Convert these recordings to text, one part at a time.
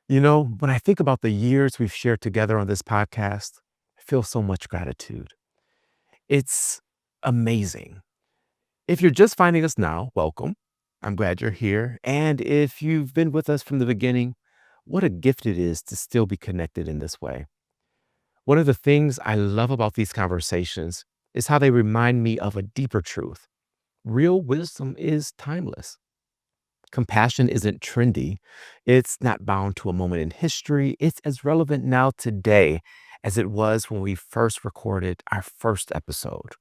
When I think about the years we've shared together on this podcast, I feel so much gratitude. It's amazing. If you're just finding us now, welcome. I'm glad you're here. And if you've been with us from the beginning, what a gift it is to still be connected in this way. One of the things I love about these conversations is how they remind me of a deeper truth. Real wisdom is timeless. Compassion isn't trendy. It's not bound to a moment in history. It's as relevant now today as it was when we first recorded our first episode.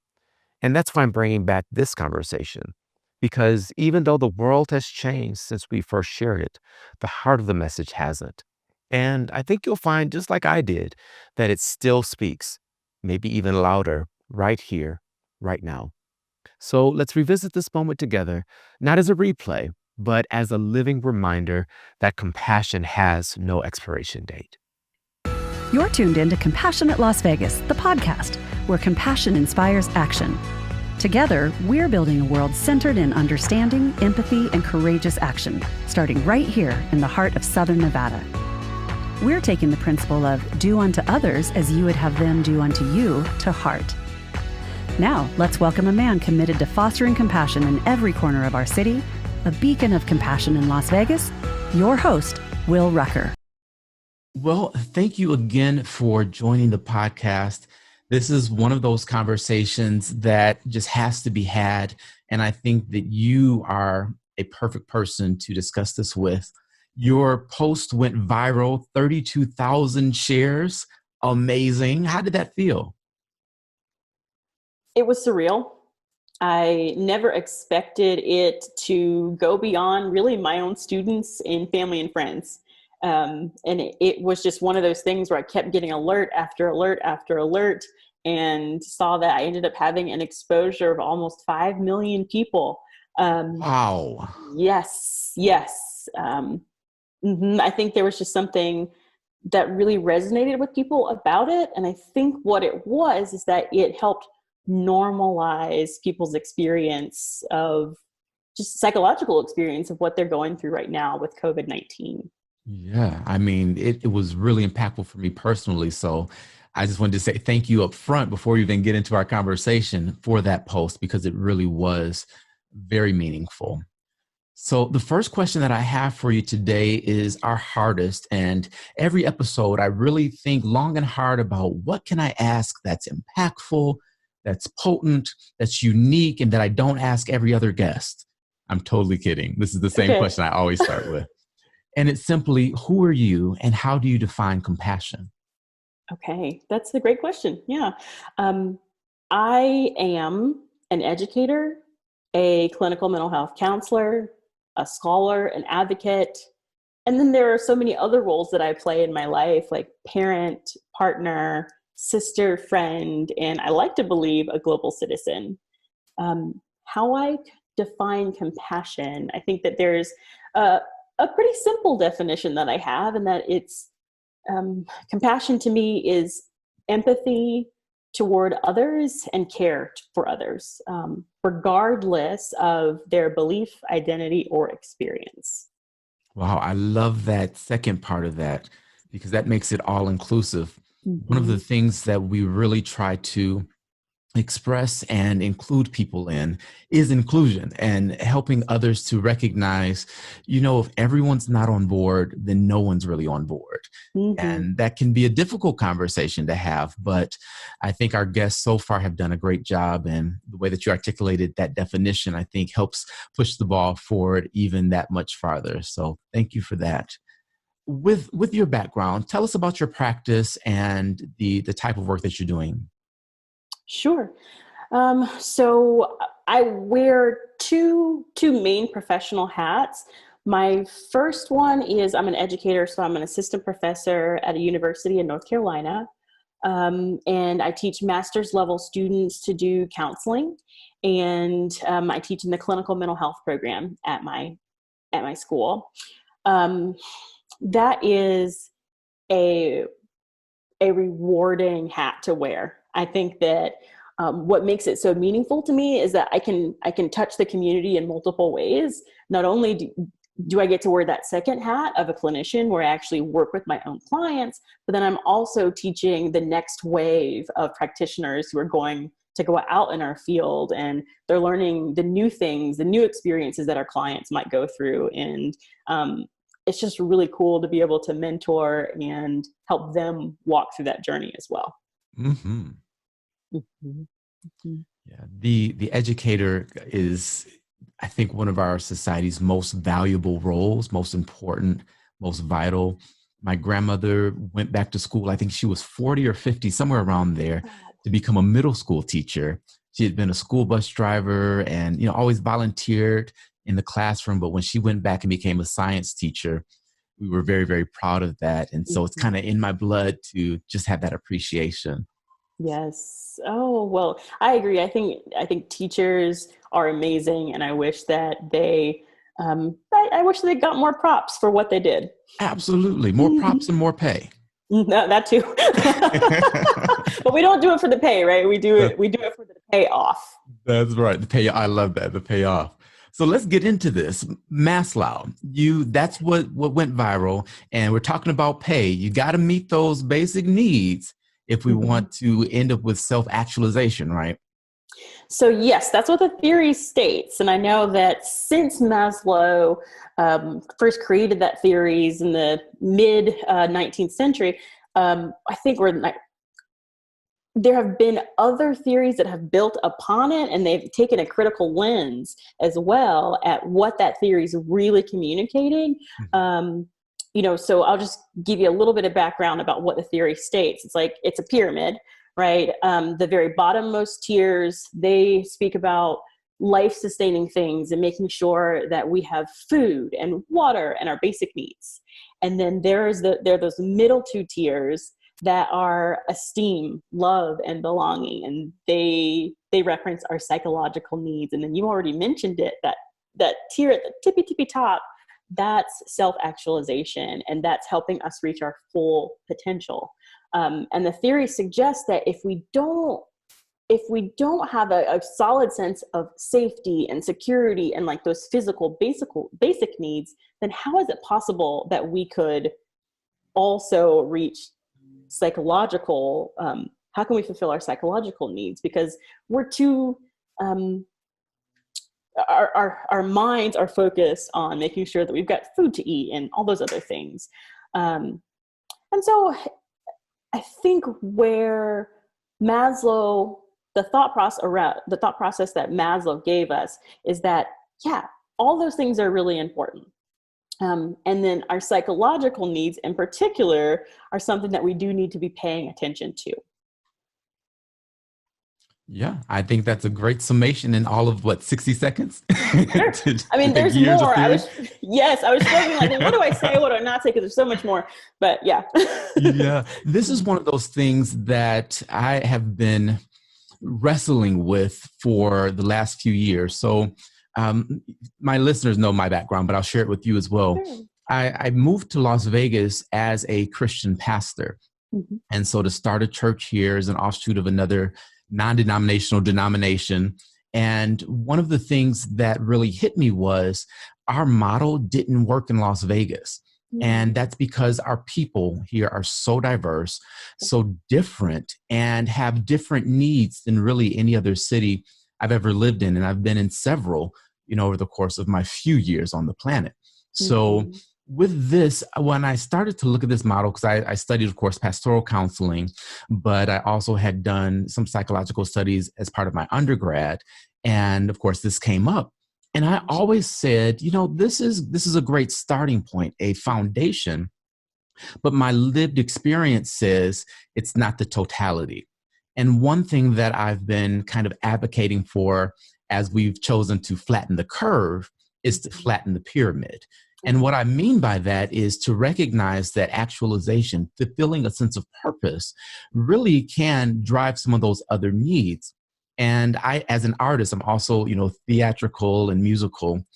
And that's why I'm bringing back this conversation. Because even though the world has changed since we first shared it, the heart of the message hasn't. And I think you'll find, just like I did, that it still speaks, maybe even louder, right here, right now. So let's revisit this moment together, not as a replay, but as a living reminder that compassion has no expiration date. You're tuned in to Compassionate Las Vegas, the podcast, where compassion inspires action. Together, we're building a world centered in understanding, empathy, and courageous action, starting right here in the heart of Southern Nevada. We're taking the principle of do unto others as you would have them do unto you to heart. Now, let's welcome a man committed to fostering compassion in every corner of our city, a beacon of compassion in Las Vegas, your host, Will Rucker. Well, thank you again for joining the podcast. This is one of those conversations that just has to be had. And I think that you are a perfect person to discuss this with. Your post went viral, 32,000 shares. Amazing. How did that feel? It was surreal. I never expected it to go beyond really my own students and family and friends. And it was just one of those things where I kept getting alert after alert after alert and saw that I ended up having an exposure of almost 5 million people. Wow. Yes. I think there was just something that really resonated with people about it. And I think what it was is that it helped normalize people's experience of just psychological experience of what they're going through right now with COVID-19. Yeah, I mean, it was really impactful for me personally. So I just wanted to say thank you up front before we even get into our conversation for that post, because it really was very meaningful. So the first question that I have for you today is our hardest. And every episode, I really think long and hard about what can I ask that's impactful, that's potent, that's unique, and that I don't ask every other guest. I'm totally kidding. This is the same question I always start with. And it's simply, who are you and how do you define compassion? Okay, that's a great question. Yeah. I am an educator, a clinical mental health counselor, a scholar, an advocate. And then there are so many other roles that I play in my life, like parent, partner, sister, friend, and I like to believe a global citizen. How I define compassion, I think that there's a pretty simple definition that I have, and that it's compassion to me is empathy toward others and care for others, regardless of their belief, identity, or experience. Wow, I love that second part of that, because that makes it all inclusive. Mm-hmm. One of the things that we really try to express and include people in is inclusion and helping others to recognize, if everyone's not on board, then no one's really on board. Mm-hmm. And that can be a difficult conversation to have, but I think our guests so far have done a great job, and the way that you articulated that definition, I think helps push the ball forward even that much farther. So thank you for that. With your background, tell us about your practice and the type of work that you're doing. Sure. So I wear two main professional hats. My first one is I'm an educator, so I'm an assistant professor at a university in North Carolina. And I teach master's level students to do counseling. And I teach in the clinical mental health program at my school. That is a rewarding hat to wear. I think that what makes it so meaningful to me is that I can touch the community in multiple ways. Not only do I get to wear that second hat of a clinician where I actually work with my own clients, but then I'm also teaching the next wave of practitioners who are going to go out in our field, and they're learning the new things, the new experiences that our clients might go through. And it's just really cool to be able to mentor and help them walk through that journey as well. Mm-hmm. Mm-hmm. Mm-hmm. Yeah, the educator is, I think, one of our society's most valuable roles, most important, most vital. My grandmother went back to school, I think she was 40 or 50, somewhere around there, to become a middle school teacher. She had been a school bus driver and, always volunteered in the classroom. But when she went back and became a science teacher, we were very, very proud of that. And so it's kind of in my blood to just have that appreciation. Yes. Oh, well, I agree. I think teachers are amazing, and I wish that they, I wish they got more props for what they did. Absolutely. More props and more pay. No, that too. But we don't do it for the pay, right? We do it for the payoff. That's right. The pay. I love that. The payoff. So let's get into this. Maslow, that's what went viral. And we're talking about pay. You got to meet those basic needs if we want to end up with self-actualization, right? So yes, that's what the theory states. And I know that since Maslow first created that theories in the mid 19th century, I think there have been other theories that have built upon it, and they've taken a critical lens as well at what that theory is really communicating. So I'll just give you a little bit of background about what the theory states. It's a pyramid, right? The very bottommost tiers, they speak about life-sustaining things and making sure that we have food and water and our basic needs. And then there are those middle two tiers that are esteem, love, and belonging. And they reference our psychological needs. And then you already mentioned it, that tier at the tippy top, that's self-actualization, and that's helping us reach our full potential. And the theory suggests that if we don't have a solid sense of safety and security and like those physical basic needs, then how is it possible that we could also reach psychological, how can we fulfill our psychological needs? Because we're too, our minds are focused on making sure that we've got food to eat and all those other things. And so I think where Maslow, the thought process that Maslow gave us is that, yeah, all those things are really important. And then our psychological needs in particular are something that we do need to be paying attention to. Yeah, I think that's a great summation in all of 60 seconds? Sure. There's more. I was struggling like, what do I say? What do I not say? Because there's so much more. But yeah. Yeah, this is one of those things that I have been wrestling with for the last few years. So my listeners know my background, but I'll share it with you as well. Sure. I moved to Las Vegas as a Christian pastor. Mm-hmm. And so to start a church here is an offshoot of another non-denominational denomination. And one of the things that really hit me was our model didn't work in Las Vegas. Mm-hmm. And that's because our people here are so diverse, so different, and have different needs than really any other city I've ever lived in. And I've been in several, over the course of my few years on the planet. Mm-hmm. So with this, when I started to look at this model, because I studied, of course, pastoral counseling, but I also had done some psychological studies as part of my undergrad. And of course, this came up. And I always said, this is a great starting point, a foundation. But my lived experience says it's not the totality. And one thing that I've been kind of advocating for as we've chosen to flatten the curve is to flatten the pyramid. And what I mean by that is to recognize that actualization, fulfilling a sense of purpose, really can drive some of those other needs. And I, as an artist, I'm also, theatrical and musical.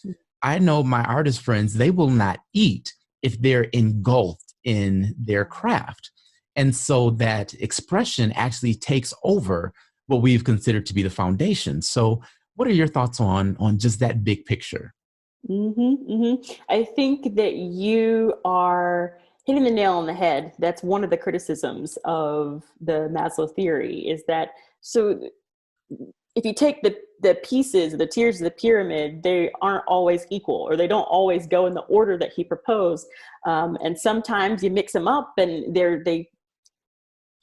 I know my artist friends, they will not eat if they're engulfed in their craft. And so that expression actually takes over what we've considered to be the foundation. So what are your thoughts on just that big picture? I think that you are hitting the nail on the head. That's one of the criticisms of the Maslow theory, is that, so if you take the pieces, the tiers of the pyramid, they aren't always equal, or they don't always go in the order that he proposed. And sometimes you mix them up, and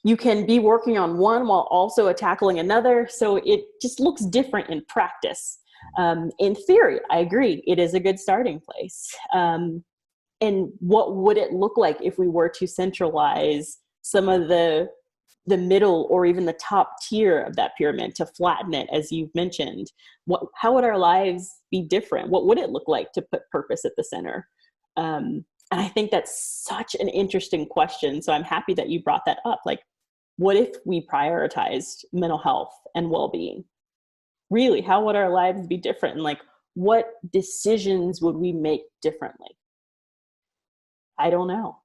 you can be working on one while also tackling another. So it just looks different in practice. In theory, I agree, it is a good starting place. And what would it look like if we were to centralize some of the middle or even the top tier of that pyramid, to flatten it, as you've mentioned? How would our lives be different? What would it look like to put purpose at the center? And I think that's such an interesting question. So I'm happy that you brought that up. Like, what if we prioritized mental health and well-being? Really, how would our lives be different? And like, what decisions would we make differently? I don't know.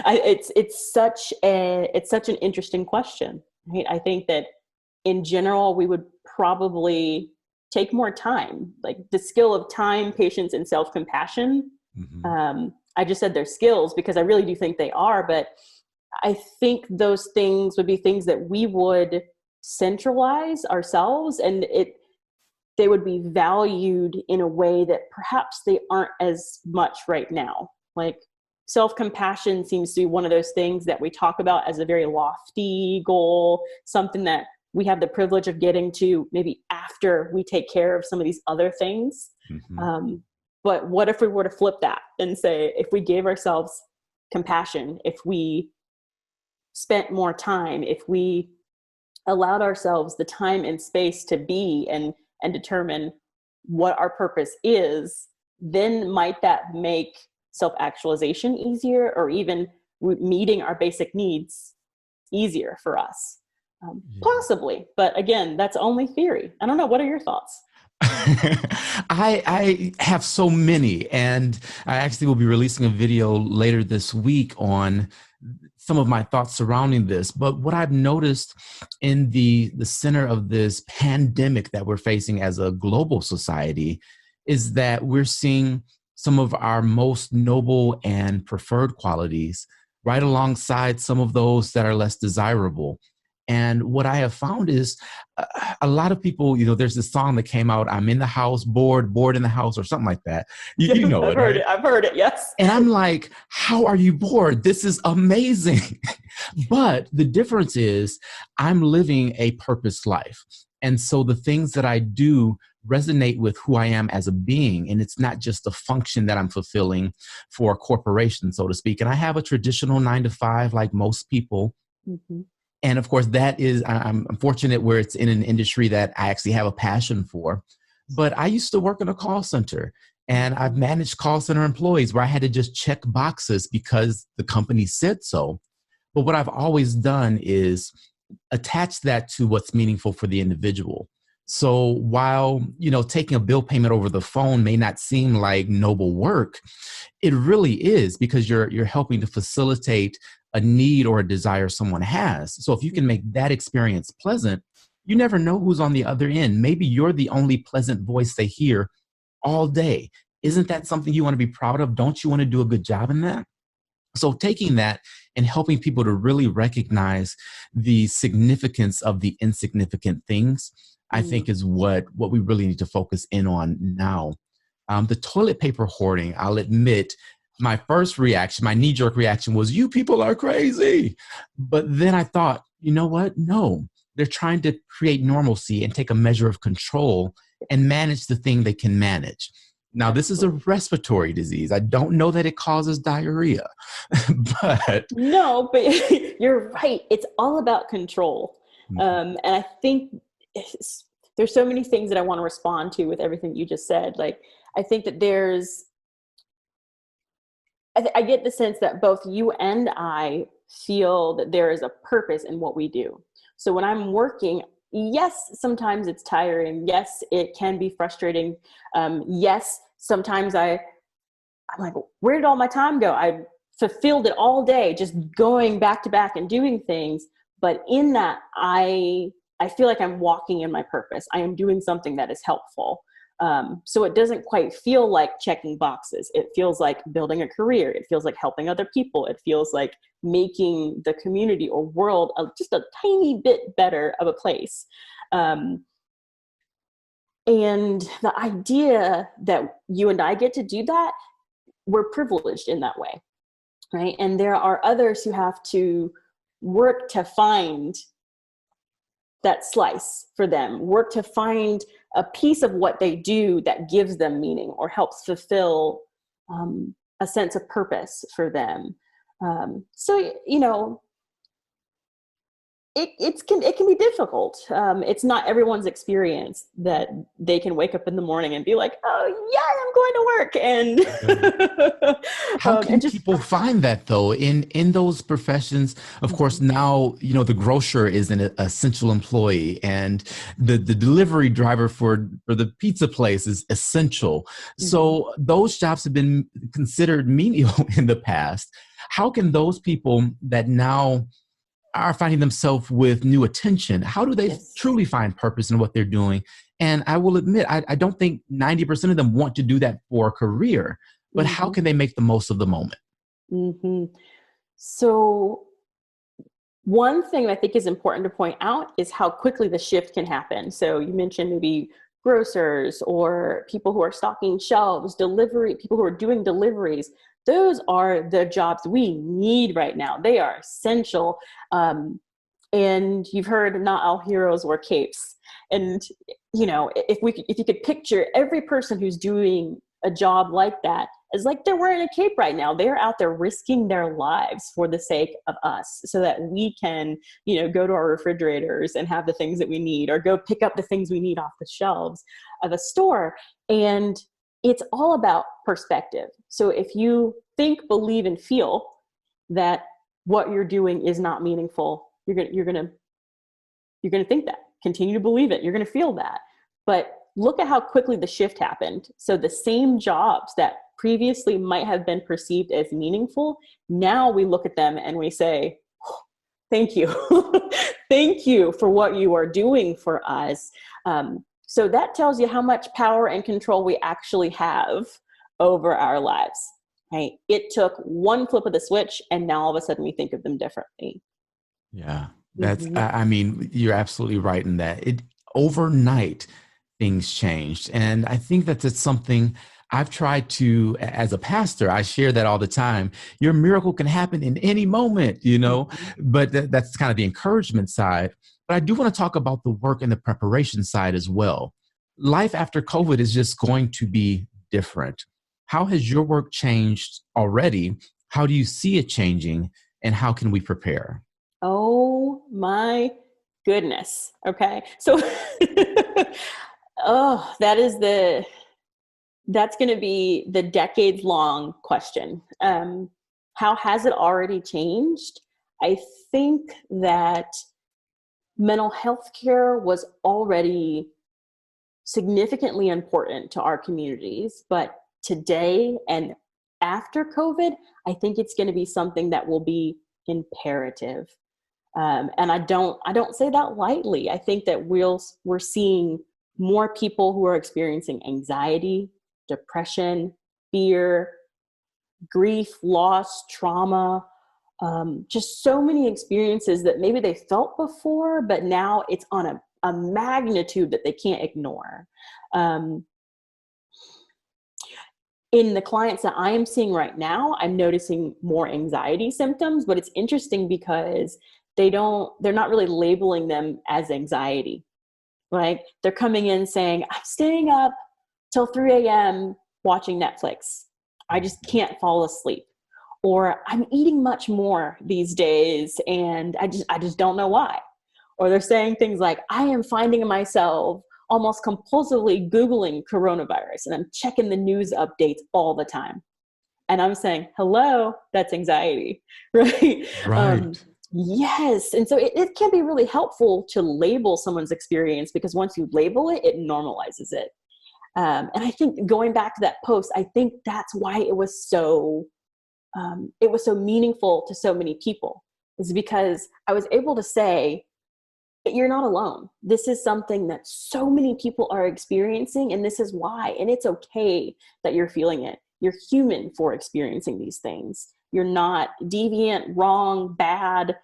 It's such an interesting question, right? I think that in general, we would probably take more time, like the skill of time, patience, and self-compassion. I just said they're skills because I really do think they are, but I think those things would be things that we would centralize ourselves, and they would be valued in a way that perhaps they aren't as much right now. Like, self-compassion seems to be one of those things that we talk about as a very lofty goal, something that we have the privilege of getting to maybe after we take care of some of these other things. But what if we were to flip that and say, if we gave ourselves compassion, if we spent more time, if we allowed ourselves the time and space to be and determine what our purpose is, then might that make self-actualization easier, or even meeting our basic needs easier for us? Possibly, but again, that's only theory. I don't know. What are your thoughts? I have so many, and I actually will be releasing a video later this week on some of my thoughts surrounding this. But what I've noticed in the center of this pandemic that we're facing as a global society is that we're seeing some of our most noble and preferred qualities right alongside some of those that are less desirable. And what I have found is a lot of people, there's this song that came out, I'm in the house, bored in the house, or something like that. You know I've heard it. I've heard it. Yes. And I'm like, how are you bored? This is amazing. But the difference is I'm living a purpose life. And so the things that I do resonate with who I am as a being. And it's not just a function that I'm fulfilling for a corporation, so to speak. And I have a traditional 9-to-5 like most people. And of course, I'm fortunate where it's in an industry that I actually have a passion for. But I used to work in a call center, and I've managed call center employees where I had to just check boxes because the company said so. But what I've always done is attach that to what's meaningful for the individual. So while, taking a bill payment over the phone may not seem like noble work, it really is, because you're helping to facilitate a need or a desire someone has. So if you can make that experience pleasant, you never know who's on the other end. Maybe you're the only pleasant voice they hear all day. Isn't that something you want to be proud of? Don't you want to do a good job in that? So taking that and helping people to really recognize the significance of the insignificant things, I think is what we really need to focus in on now. The toilet paper hoarding, I'll admit, my first reaction, my knee-jerk reaction was, you people are crazy. But then I thought, you know what? No, they're trying to create normalcy and take a measure of control and manage the thing they can manage. Now, this is a respiratory disease. I don't know that it causes diarrhea, but... No, but you're right. It's all about control. And I think there's so many things that I want to respond to with everything you just said. Like, I think that I get the sense that both you and I feel that there is a purpose in what we do. So when I'm working, yes, sometimes it's tiring. Yes, it can be frustrating. Yes, sometimes I'm like, where did all my time go? I fulfilled it all day, just going back to back and doing things. But in that, I feel like I'm walking in my purpose. I am doing something that is helpful. So it doesn't quite feel like checking boxes. It feels like building a career. It feels like helping other people. It feels like making the community or world just a tiny bit better of a place. And the idea that you and I get to do that, we're privileged in that way, right? And there are others who have to work to find that slice for them, work to find a piece of what they do that gives them meaning or helps fulfill a sense of purpose for them. So, you know, it can be difficult. It's not everyone's experience that they can wake up in the morning and be like, oh yeah, I'm going to work. And How can and just people find that though in those professions? Of course, now, you know, the grocer is an essential employee and the delivery driver for the pizza place is essential. So those jobs have been considered menial in the past. How can those people that now are finding themselves with new attention, how do they truly find purpose in what they're doing? And I will admit, I don't think 90% of them want to do that for a career, but how can they make the most of the moment? So one thing I think is important to point out is how quickly the shift can happen. So you mentioned maybe grocers or people who are stocking shelves, people who are doing deliveries. Those are the jobs we need right now. They are essential. And you've heard not all heroes wear capes. And, you know, if you could picture every person who's doing a job like that as like they're wearing a cape right now. They're out there risking their lives for the sake of us so that we can, you know, go to our refrigerators and have the things that we need or go pick up the things we need off the shelves of a store. And it's all about perspective. So if you think, believe, and feel that what you're doing is not meaningful, you're gonna think that. Continue to believe it. You're gonna feel that. But look at how quickly the shift happened. So the same jobs that previously might have been perceived as meaningful, now we look at them and we say, oh, thank you. Thank you for what you are doing for us. So that tells you how much power and control we actually have over our lives, right? It took one flip of the switch and now all of a sudden we think of them differently. Yeah, I mean, you're absolutely right in that. Overnight, things changed. And I think that it's something I've tried to, as a pastor, I share that all the time. Your miracle can happen in any moment, you know, but that's kind of the encouragement side. But I do want to talk about the work and the preparation side as well. Life after COVID is just going to be different. How has your work changed already? How do you see it changing? And how can we prepare? Oh my goodness. Okay. So, that's going to be the decades long question. How has it already changed? I think that mental health care was already significantly important to our communities, but today and after COVID, I think it's going to be something that will be imperative. And I don't say that lightly. I think that we're seeing more people who are experiencing anxiety, depression, fear, grief, loss, trauma, just so many experiences that maybe they felt before, but now it's on a magnitude that they can't ignore. In the clients that I am seeing right now, I'm noticing more anxiety symptoms, but it's interesting because they're not really labeling them as anxiety, right? They're coming in saying, I'm staying up till 3 a.m. watching Netflix. I just can't fall asleep. Or I'm eating much more these days and I just don't know why. Or they're saying things like, I am finding myself almost compulsively Googling coronavirus and I'm checking the news updates all the time. And I'm saying, hello, that's anxiety, right? Right. Yes. And so it can be really helpful to label someone's experience because once you label it, it normalizes it. And I think going back to that post, I think that's why it was so meaningful to so many people, is because I was able to say, you're not alone. This is something that so many people are experiencing, and this is why. And it's okay that you're feeling it. You're human for experiencing these things. You're not deviant, wrong, bad,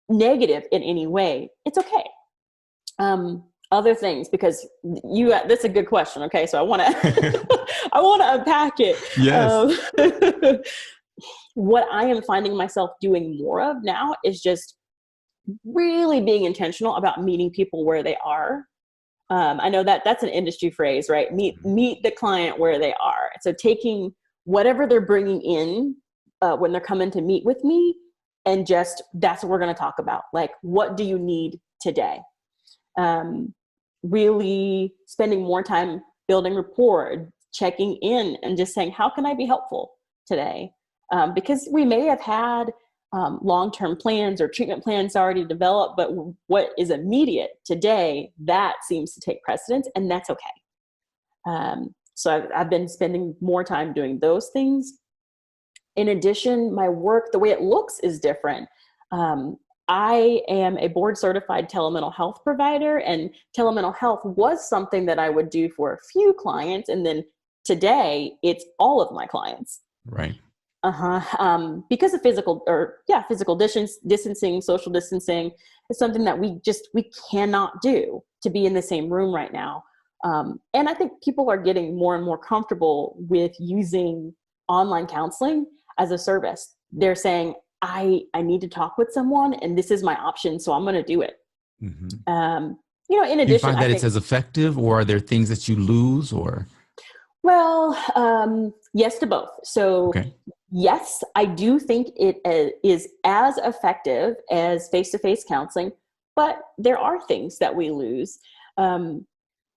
negative in any way. It's okay. Other things, because that's a good question. Okay. So I want to, I want to unpack it. Yes. What I am finding myself doing more of now is just really being intentional about meeting people where they are. I know that that's an industry phrase, right? Meet the client where they are. So taking whatever they're bringing in when they're coming to meet with me, and just, that's what we're going to talk about. Like, what do you need today? Really spending more time building rapport, checking in, and just saying, how can I be helpful today? Because we may have had long-term plans or treatment plans already developed, but what is immediate today, that seems to take precedence, and that's okay. So I've been spending more time doing those things. In addition, my work, the way it looks is different. I am a board certified telemental health provider, and telemental health was something that I would do for a few clients. And then today it's all of my clients. Right. Because of physical distancing, social distancing is something that we cannot do, to be in the same room right now. And I think people are getting more and more comfortable with using online counseling as a service. They're saying, I need to talk with someone, and this is my option, so I'm going to do it. Mm-hmm. In addition, do you find that it's as effective, or are there things that you lose, or? Well, yes to both. So okay. Yes, I do think it is as effective as face-to-face counseling, but there are things that we lose. I'm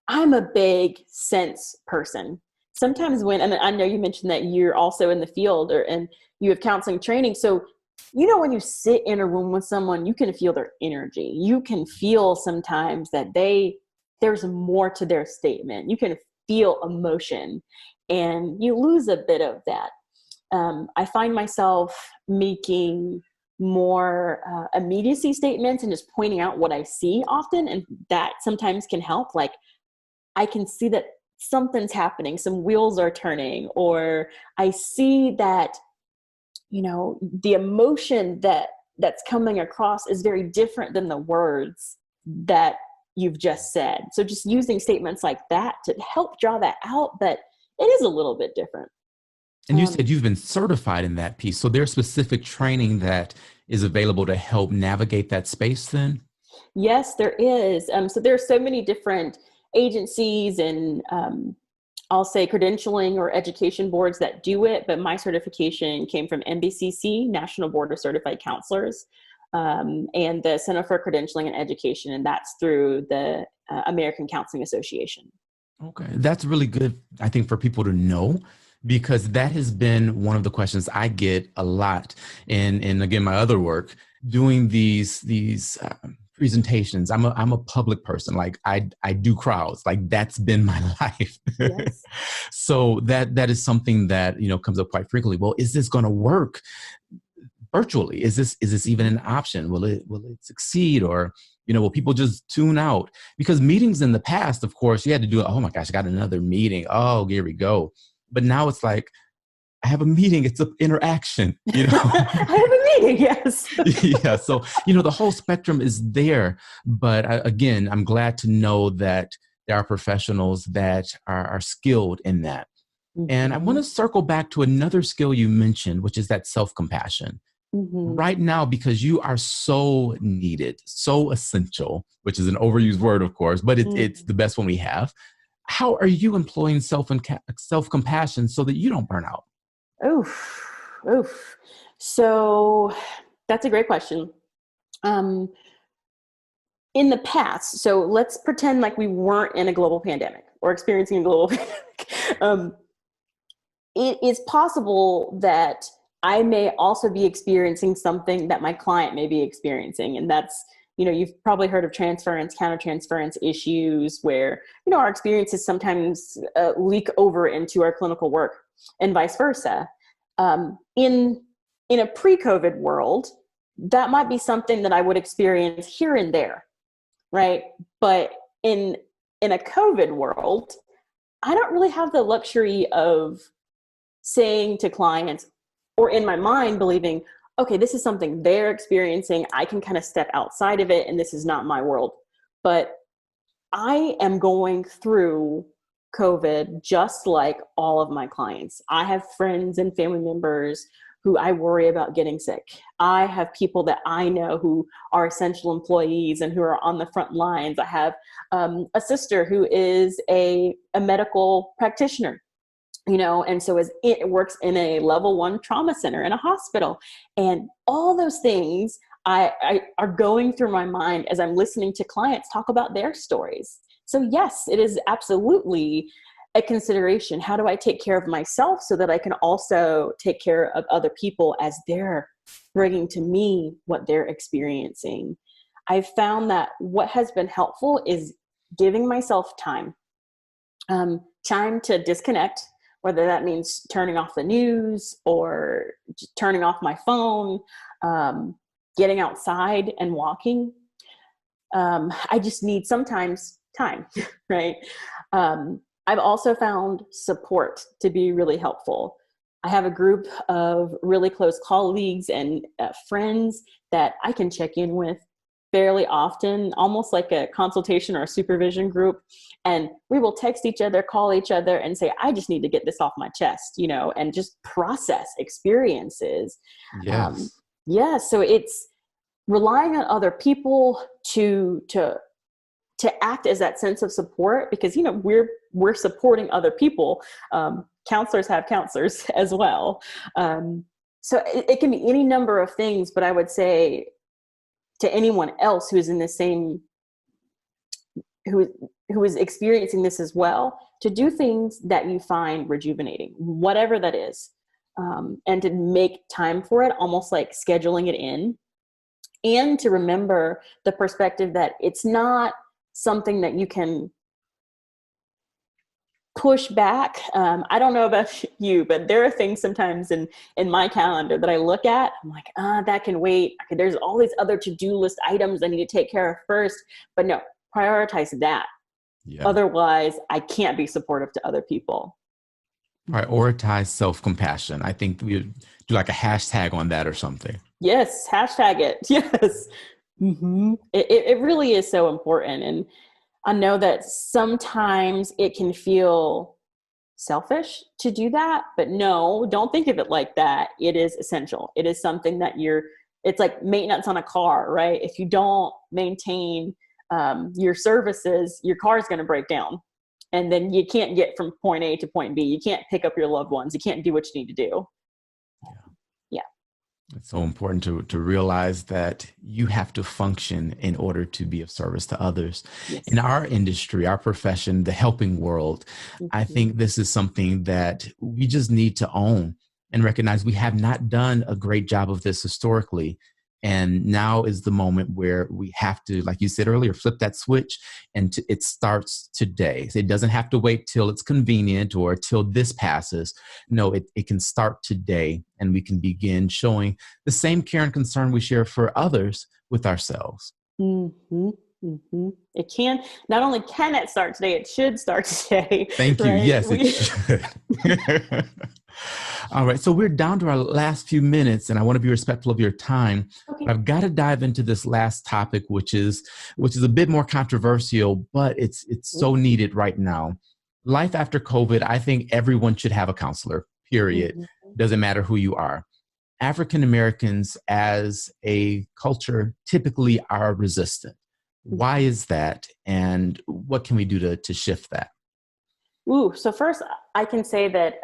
a big sense person. Sometimes and I know you mentioned that you're also in the field and you have counseling training. So, when you sit in a room with someone, you can feel their energy. You can feel sometimes that there's more to their statement. You can feel emotion, and you lose a bit of that. I find myself making more immediacy statements and just pointing out what I see often. And that sometimes can help. Like, I can see that something's happening, some wheels are turning, or I see that, the emotion that's coming across is very different than the words that you've just said. So just using statements like that to help draw that out, but it is a little bit different. And you said you've been certified in that piece. So there's specific training that is available to help navigate that space then? Yes, there is. So there are so many different agencies and I'll say credentialing or education boards that do it, but my certification came from NBCC, National Board of Certified Counselors, and the Center for Credentialing and Education, and that's through the American Counseling Association. Okay, that's really good, I think, for people to know, because that has been one of the questions I get a lot in again, my other work, doing these presentations. I'm a public person. Like I do crowds. Like that's been my life. Yes. So that is something that, comes up quite frequently. Well, is this going to work virtually? Is this even an option? Will it succeed? Or, will people just tune out? Because meetings in the past, of course, you had to do, oh my gosh, I got another meeting. Oh, here we go. But now it's like, I have a meeting. It's an interaction, I have a meeting, yes. Yeah. So, the whole spectrum is there. But again, I'm glad to know that there are professionals that are skilled in that. Mm-hmm. And I want to circle back to another skill you mentioned, which is that self-compassion. Mm-hmm. Right now, because you are so needed, so essential, which is an overused word, of course, but it's the best one we have. How are you employing self-compassion so that you don't burn out? Oof. So that's a great question. In the past, so let's pretend like we weren't in a global pandemic or experiencing a global pandemic. It is possible that I may also be experiencing something that my client may be experiencing. And that's, you've probably heard of transference, countertransference issues where, our experiences sometimes leak over into our clinical work and vice versa. In a pre-COVID world, that might be something that I would experience here and there, right? But in a COVID world, I don't really have the luxury of saying to clients, or in my mind believing, okay, this is something they're experiencing. I can kind of step outside of it, and this is not my world. But I am going through COVID just like all of my clients. I have friends and family members who I worry about getting sick. I have people that I know who are essential employees and who are on the front lines. I have a sister who is a medical practitioner, you know, and so it works in a level 1 trauma center in a hospital. And all those things I are going through my mind as I'm listening to clients talk about their stories. So yes, it is absolutely a consideration. How do I take care of myself so that I can also take care of other people as they're bringing to me what they're experiencing? I've found that what has been helpful is giving myself time to disconnect, whether that means turning off the news or turning off my phone, getting outside and walking. I just need sometimes time, right? I've also found support to be really helpful. I have a group of really close colleagues and friends that I can check in with fairly often, almost like a consultation or a supervision group. And we will text each other, call each other and say, I just need to get this off my chest, you know, and just process experiences. Yes. Yeah. So it's relying on other people to act as that sense of support, because, you know, we're supporting other people. Counselors have counselors as well. So it can be any number of things, but I would say to anyone else who is in the same, who is experiencing this as well, to do things that you find rejuvenating, whatever that is, and to make time for it, almost like scheduling it in, and to remember the perspective that it's not something that you can push back. I don't know about you, but there are things sometimes in my calendar that I look at, I'm like, that can wait. Okay, there's all these other to-do list items I need to take care of first, but no, prioritize that. Yeah. Otherwise, I can't be supportive to other people. Prioritize self-compassion. I think we do like a hashtag on that or something. Yes, hashtag it. Yes. Mm-hmm. It really is so important. And I know that sometimes it can feel selfish to do that, but no, don't think of it like that. It is essential. It is something that it's like maintenance on a car, right? If you don't maintain your services, your car is going to break down. And then you can't get from point A to point B. You can't pick up your loved ones. You can't do what you need to do. Yeah. It's so important to realize that you have to function in order to be of service to others. Yes. In our industry, our profession, the helping world, mm-hmm. I think this is something that we just need to own and recognize we have not done a great job of this historically. And now is the moment where we have to, like you said earlier, flip that switch, and it starts today. It doesn't have to wait till it's convenient or till this passes. No, it can start today, and we can begin showing the same care and concern we share for others with ourselves. Mm-hmm. Mm-hmm. It can, not only can it start today, it should start today. Thank you. Right? Yes, it should. All right. So we're down to our last few minutes, and I want to be respectful of your time. Okay. I've got to dive into this last topic, which is a bit more controversial, but it's so needed right now. Life after COVID. I think everyone should have a counselor, period. Mm-hmm. Doesn't matter who you are. African Americans as a culture typically are resistant. Why is that? And what can we do to shift that? So first I can say that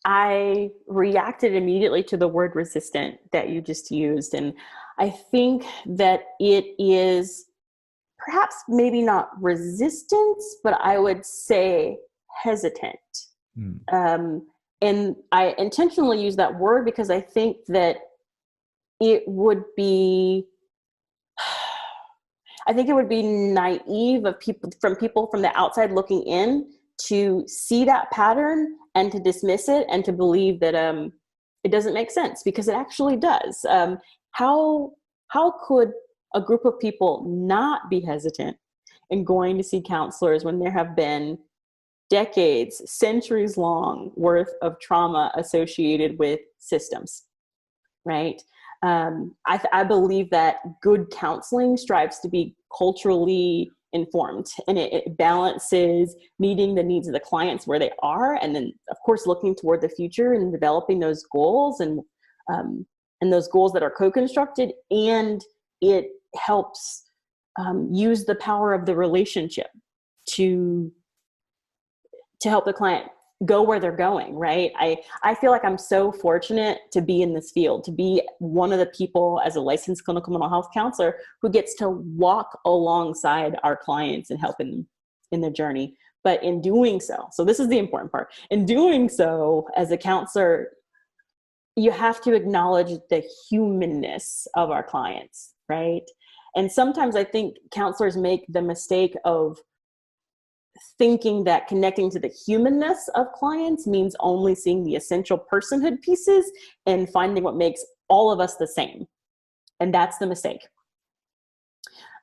I reacted immediately to the word resistant that you just used. And I think that it is perhaps maybe not resistance, but I would say hesitant. And I intentionally use that word because I think that it would be naive of people from the outside looking in to see that pattern and to dismiss it and to believe that It doesn't make sense, because it actually does. How could a group of people not be hesitant in going to see counselors when there have been decades, centuries long worth of trauma associated with systems, right? I believe that good counseling strives to be culturally informed, and it balances meeting the needs of the clients where they are, and then of course looking toward the future and developing those goals, and those goals that are co-constructed, and it helps use the power of the relationship to help the client go where they're going, right? I feel like I'm so fortunate to be in this field, to be one of the people as a licensed clinical mental health counselor who gets to walk alongside our clients and help them in their journey. But in doing so this is the important part, in doing so as a counselor, you have to acknowledge the humanness of our clients, right? And sometimes I think counselors make the mistake of thinking that connecting to the humanness of clients means only seeing the essential personhood pieces and finding what makes all of us the same. And that's the mistake.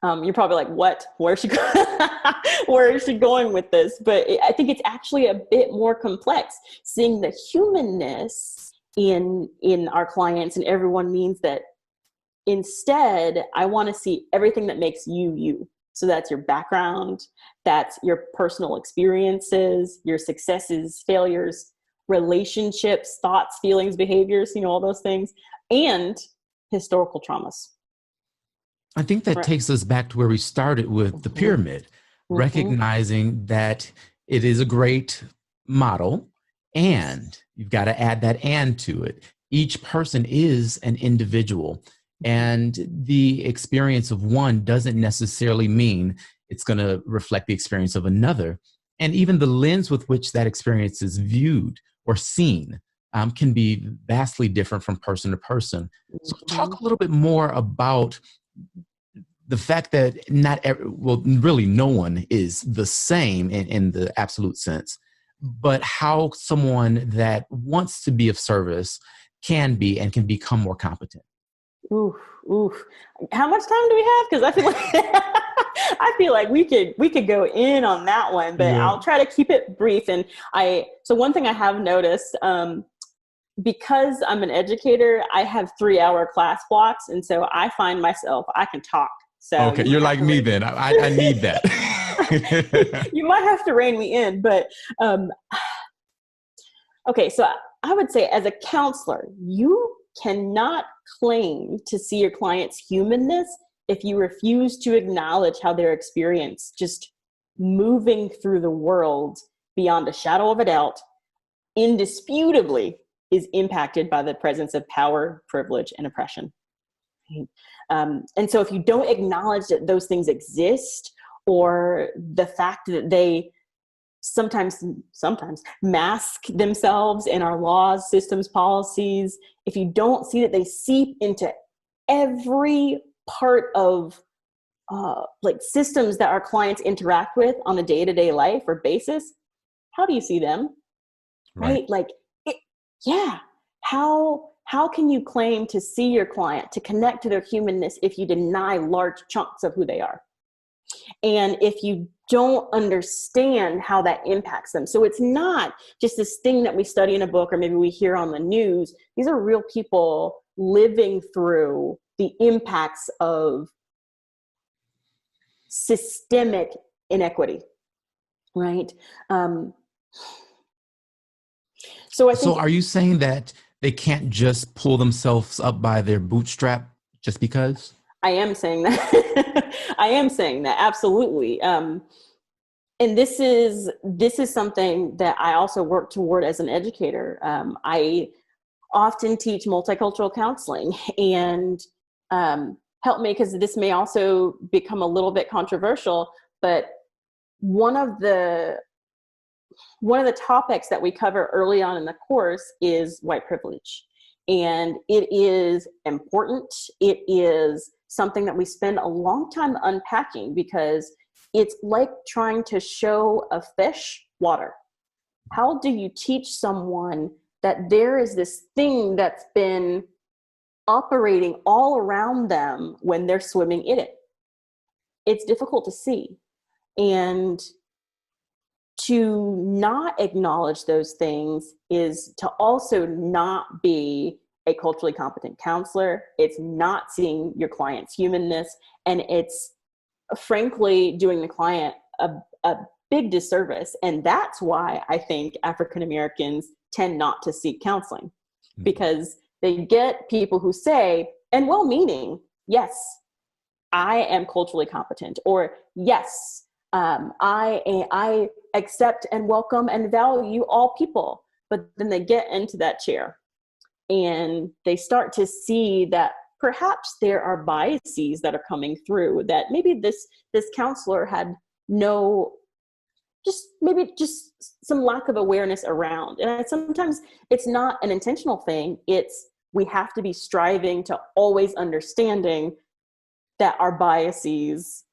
You're probably like, what? Where is she where is she going with this? But I think it's actually a bit more complex. Seeing the humanness in our clients and everyone means that instead, I want to see everything that makes you, you. So that's your background, that's your personal experiences, your successes, failures, relationships, thoughts, feelings, behaviors, all those things, and historical traumas. I think that takes us back to where we started with the pyramid, recognizing that it is a great model, and you've got to add that and to it. Each person is an individual. And the experience of one doesn't necessarily mean it's going to reflect the experience of another. And even the lens with which that experience is viewed or seen can be vastly different from person to person. So talk a little bit more about the fact that really no one is the same in the absolute sense, but how someone that wants to be of service can be and can become more competent. Oof. How much time do we have? Because I feel like we could go in on that one, but yeah. I'll try to keep it brief. And so one thing I have noticed, because I'm an educator, I have 3-hour class blocks, and so I find myself I can talk. So okay, you're like me then. I need that. You might have to rein me in, but okay. So I would say, as a counselor, you cannot claim to see your client's humanness if you refuse to acknowledge how their experience just moving through the world beyond a shadow of a doubt indisputably is impacted by the presence of power, privilege, and oppression. And so if you don't acknowledge that those things exist, or the fact that they sometimes mask themselves in our laws, systems, policies, if you don't see that they seep into every part of systems that our clients interact with on a day-to-day life or basis, how do you see them? Right? How can you claim to see your client, to connect to their humanness, if you deny large chunks of who they are? And if you don't understand how that impacts them. So it's not just this thing that we study in a book or maybe we hear on the news. These are real people living through the impacts of systemic inequity, right? So are you saying that they can't just pull themselves up by their bootstrap just because? I am saying that. I am saying that, absolutely. And this is something that I also work toward as an educator. I often teach multicultural counseling, and help me, because this may also become a little bit controversial, but one of the topics that we cover early on in the course is white privilege. And it is important. It is something that we spend a long time unpacking, because it's like trying to show a fish water. How do you teach someone that there is this thing that's been operating all around them when they're swimming in it. It's difficult to see. And to not acknowledge those things is to also not be a culturally competent counselor. It's not seeing your client's humanness, and it's frankly doing the client a big disservice. And that's why I think African Americans tend not to seek counseling, because they get people who say, and well-meaning, yes, I am culturally competent, or yes, I accept and welcome and value all people. But then they get into that chair and they start to see that perhaps there are biases that are coming through, that maybe this counselor had just some lack of awareness around. And sometimes it's not an intentional thing. We have to be striving to always understanding that our biases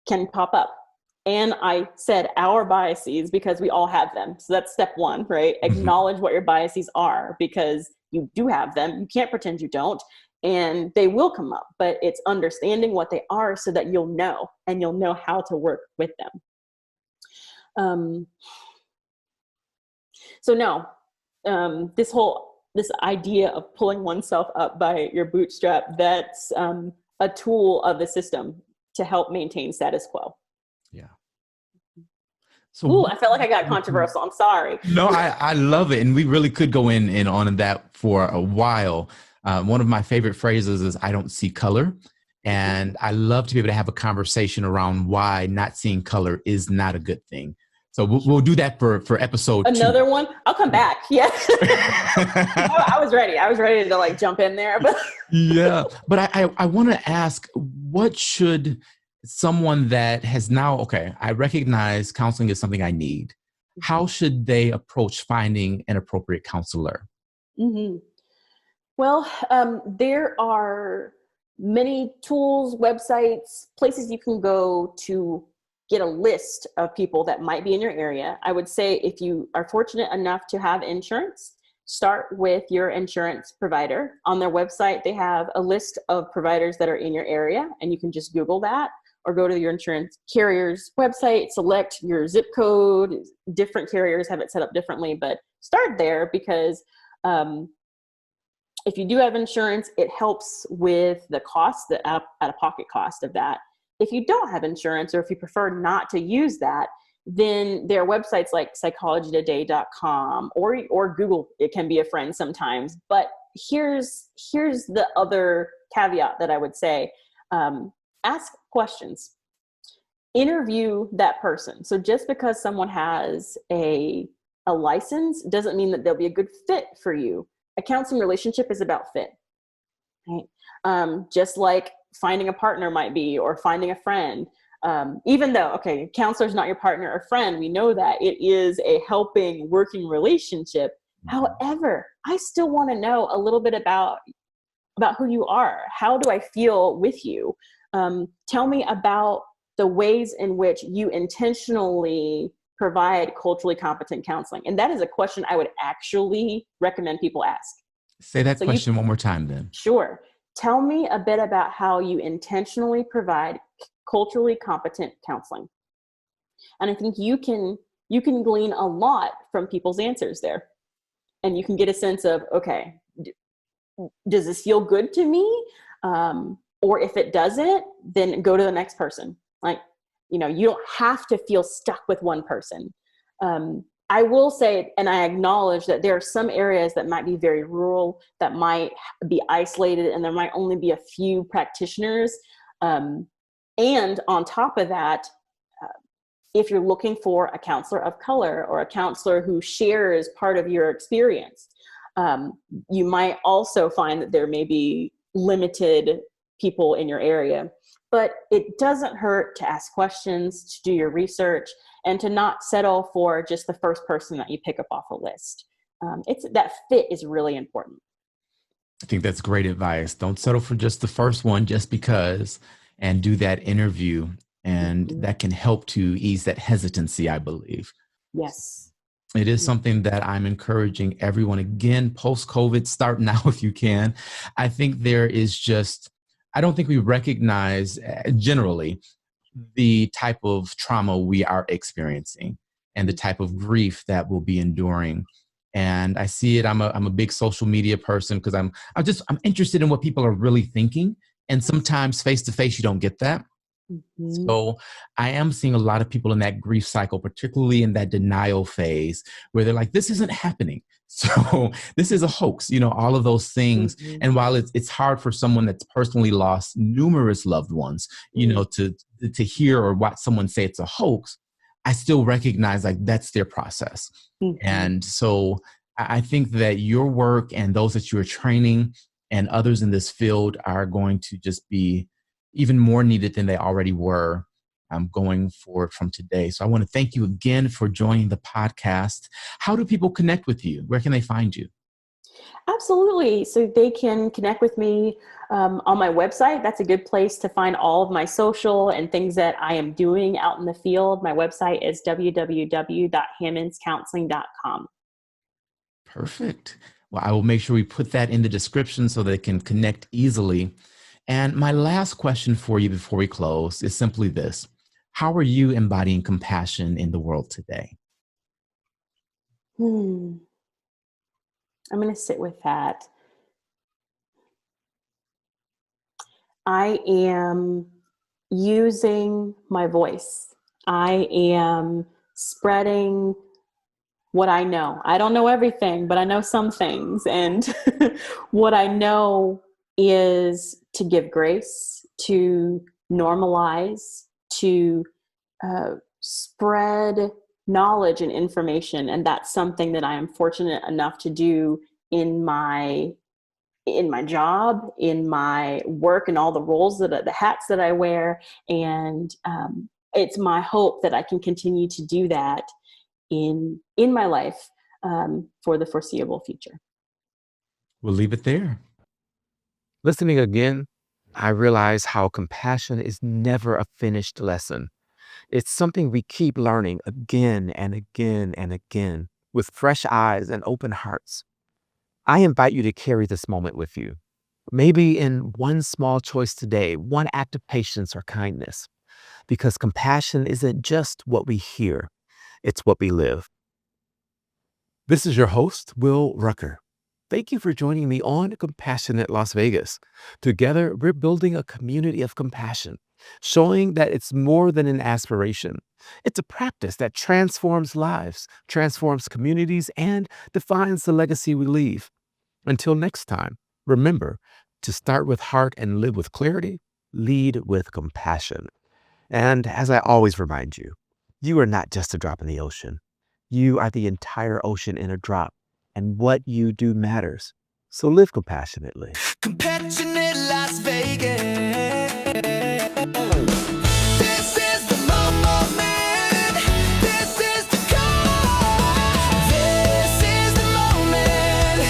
can pop up. And I said our biases because we all have them. So that's step one, right? Acknowledge what your biases are, because you do have them. You can't pretend you don't. And they will come up, but it's understanding what they are so that you'll know, and you'll know how to work with them. So no, this idea of pulling oneself up by your bootstrap, that's a tool of the system to help maintain status quo. Yeah. So I felt like I got controversial. I'm sorry. No, I love it. And we really could go in on that for a while. One of my favorite phrases is, I don't see color. And I love to be able to have a conversation around why not seeing color is not a good thing. So we'll do that for episode Another 2. one. I'll come back. Yeah. I was ready. I was ready to like jump in there. But yeah. But I want to ask, what should someone that has now, okay, I recognize counseling is something I need. How should they approach finding an appropriate counselor? Mm-hmm. Well, there are many tools, websites, places you can go to get a list of people that might be in your area. I would say if you are fortunate enough to have insurance, start with your insurance provider. On their website, they have a list of providers that are in your area, and you can just Google that, or go to your insurance carrier's website, select your zip code. Different carriers have it set up differently, but start there, because if you do have insurance, it helps with the cost, the out-of-pocket cost of that. If you don't have insurance, or if you prefer not to use that, then there are websites like psychologytoday.com or Google. It can be a friend sometimes. But here's the other caveat that I would say. Ask questions. Interview that person. So just because someone has a license doesn't mean that they'll be a good fit for you. A counseling relationship is about fit, right? Just like finding a partner might be, or finding a friend. Even though, okay, counselor is not your partner or friend, we know that it is a helping, working relationship. However, I still want to know a little bit about who you are. How do I feel with you? Tell me about the ways in which you intentionally provide culturally competent counseling. And that is a question I would actually recommend people ask. Say that question one more time then. Sure. Tell me a bit about how you intentionally provide culturally competent counseling. And I think you can glean a lot from people's answers there. And you can get a sense of, okay, does this feel good to me? Or if it doesn't, then go to the next person. Like, you don't have to feel stuck with one person. I will say, and I acknowledge that there are some areas that might be very rural, that might be isolated, and there might only be a few practitioners. And on top of that, if you're looking for a counselor of color, or a counselor who shares part of your experience, you might also find that there may be limited people in your area. But it doesn't hurt to ask questions, to do your research, and to not settle for just the first person that you pick up off a list. That fit is really important. I think that's great advice. Don't settle for just the first one just because, and do that interview. And that can help to ease that hesitancy, I believe. Yes. It is something that I'm encouraging everyone, again, post-COVID, start now if you can. I think there is just, I don't think we recognize generally the type of trauma we are experiencing and the type of grief that we'll be enduring. And I see it. I'm a big social media person because I'm interested in what people are really thinking. And sometimes face to face, you don't get that. Mhm. So I am seeing a lot of people in that grief cycle, particularly in that denial phase, where they're like, this isn't happening. So this is a hoax, all of those things. Mhm. And while it's hard for someone that's personally lost numerous loved ones, to hear or watch someone say it's a hoax, I still recognize like that's their process. Mhm. And so I think that your work and those that you're training and others in this field are going to just be even more needed than they already were going forward from today. So I want to thank you again for joining the podcast. How do people connect with you? Where can they find you? Absolutely. So they can connect with me on my website. That's a good place to find all of my social and things that I am doing out in the field. My website is www.hammondscounseling.com. Perfect. Well, I will make sure we put that in the description so they can connect easily. And my last question for you before we close is simply this. How are you embodying compassion in the world today? I'm going to sit with that. I am using my voice. I am spreading what I know. I don't know everything, but I know some things. And what I know is to give grace, to normalize, to spread knowledge and information. And that's something that I am fortunate enough to do in my job, in my work, and all the roles the hats that I wear. And it's my hope that I can continue to do that in my life for the foreseeable future. We'll leave it there. Listening again, I realize how compassion is never a finished lesson. It's something we keep learning again and again and again with fresh eyes and open hearts. I invite you to carry this moment with you. Maybe in one small choice today, one act of patience or kindness, because compassion isn't just what we hear, it's what we live. This is your host, Will Rucker. Thank you for joining me on Compassionate Las Vegas. Together, we're building a community of compassion, showing that it's more than an aspiration. It's a practice that transforms lives, transforms communities, and defines the legacy we leave. Until next time, remember to start with heart and live with clarity, lead with compassion. And as I always remind you, you are not just a drop in the ocean. You are the entire ocean in a drop, and what you do matters. So live compassionately. Compassionate Las Vegas. This is the moment. This is the call. This is the moment.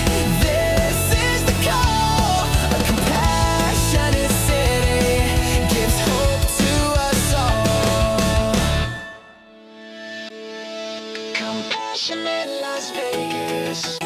This is the call. A compassionate city gives hope to us all. Compassionate Las Vegas.